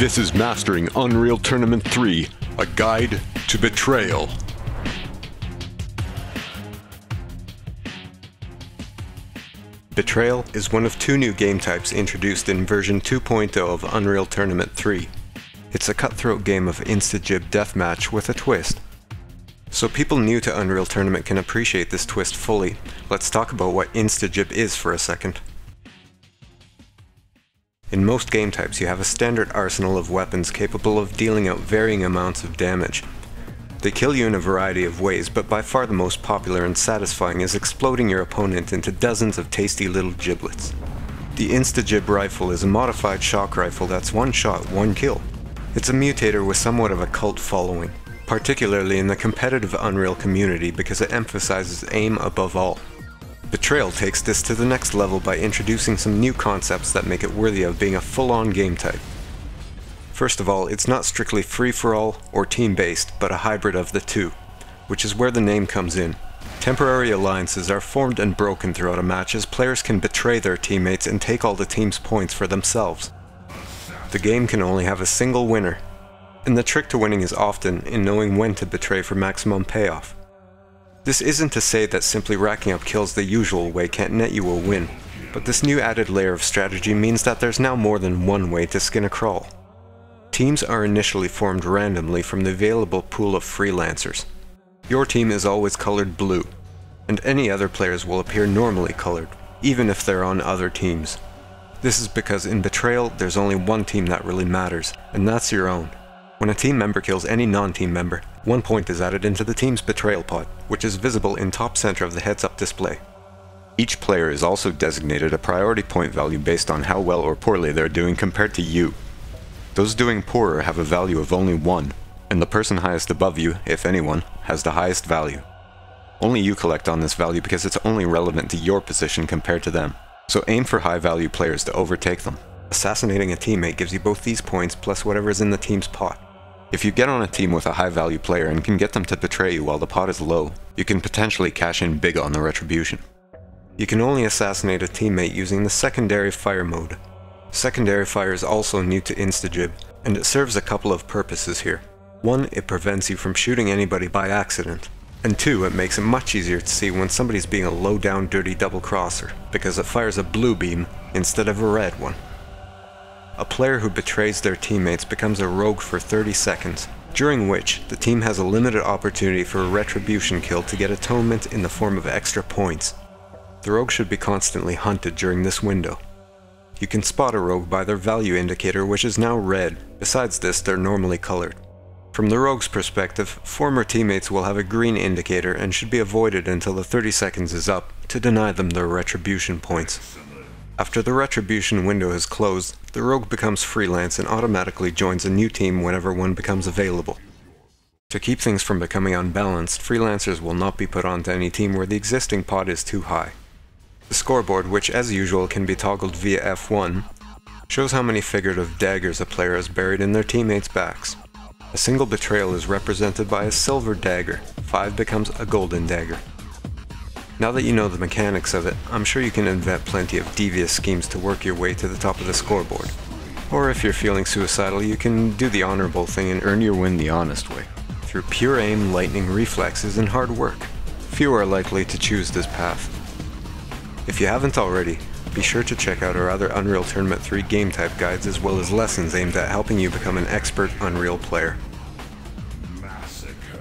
This is Mastering Unreal Tournament 3, a guide to Betrayal. Betrayal is one of two new game types introduced in version 2.0 of Unreal Tournament 3. It's a cutthroat game of insta-jib deathmatch with a twist. So people new to Unreal Tournament can appreciate this twist fully. Let's talk about what insta-jib is for a second. In most game types, you have a standard arsenal of weapons capable of dealing out varying amounts of damage. They kill you in a variety of ways, but by far the most popular and satisfying is exploding your opponent into dozens of tasty little giblets. The insta-jib rifle is a modified shock rifle that's one shot, one kill. It's a mutator with somewhat of a cult following, particularly in the competitive Unreal community because it emphasizes aim above all. Betrayal takes this to the next level by introducing some new concepts that make it worthy of being a full-on game type. First of all, it's not strictly free-for-all or team-based, but a hybrid of the two, which is where the name comes in. Temporary alliances are formed and broken throughout a match as players can betray their teammates and take all the team's points for themselves. The game can only have a single winner, and the trick to winning is often in knowing when to betray for maximum payoff. This isn't to say that simply racking up kills the usual way can't net you a win, but this new added layer of strategy means that there's now more than one way to skin a crawl. Teams are initially formed randomly from the available pool of freelancers. Your team is always colored blue, and any other players will appear normally colored, even if they're on other teams. This is because in Betrayal, there's only one team that really matters, and that's your own. When a team member kills any non-team member, 1 point is added into the team's Betrayal pot, which is visible in top center of the heads-up display. Each player is also designated a priority point value based on how well or poorly they're doing compared to you. Those doing poorer have a value of only 1, and the person highest above you, if anyone, has the highest value. Only you collect on this value because it's only relevant to your position compared to them, so aim for high-value players to overtake them. Assassinating a teammate gives you both these points plus whatever is in the team's pot. If you get on a team with a high-value player and can get them to betray you while the pot is low, you can potentially cash in big on the retribution. You can only assassinate a teammate using the secondary fire mode. Secondary fire is also new to insta-jib, and it serves a couple of purposes here. 1, it prevents you from shooting anybody by accident, and 2, it makes it much easier to see when somebody's being a low-down dirty double-crosser, because it fires a blue beam instead of a red one. A player who betrays their teammates becomes a rogue for 30 seconds, during which the team has a limited opportunity for a retribution kill to get atonement in the form of extra points. The rogue should be constantly hunted during this window. You can spot a rogue by their value indicator, which is now red. Besides this, they're normally colored. From the rogue's perspective, former teammates will have a green indicator and should be avoided until the 30 seconds is up to deny them their retribution points. After the retribution window is closed, the rogue becomes freelance and automatically joins a new team whenever one becomes available. To keep things from becoming unbalanced, freelancers will not be put onto any team where the existing pot is too high. The scoreboard, which as usual can be toggled via F1, shows how many figurative daggers a player has buried in their teammates' backs. A single betrayal is represented by a silver dagger, 5 becomes a golden dagger. Now that you know the mechanics of it, I'm sure you can invent plenty of devious schemes to work your way to the top of the scoreboard. Or if you're feeling suicidal, you can do the honorable thing and earn your win the honest way, through pure aim, lightning reflexes, and hard work. Few are likely to choose this path. If you haven't already, be sure to check out our other Unreal Tournament 3 game type guides as well as lessons aimed at helping you become an expert Unreal player. Massacre.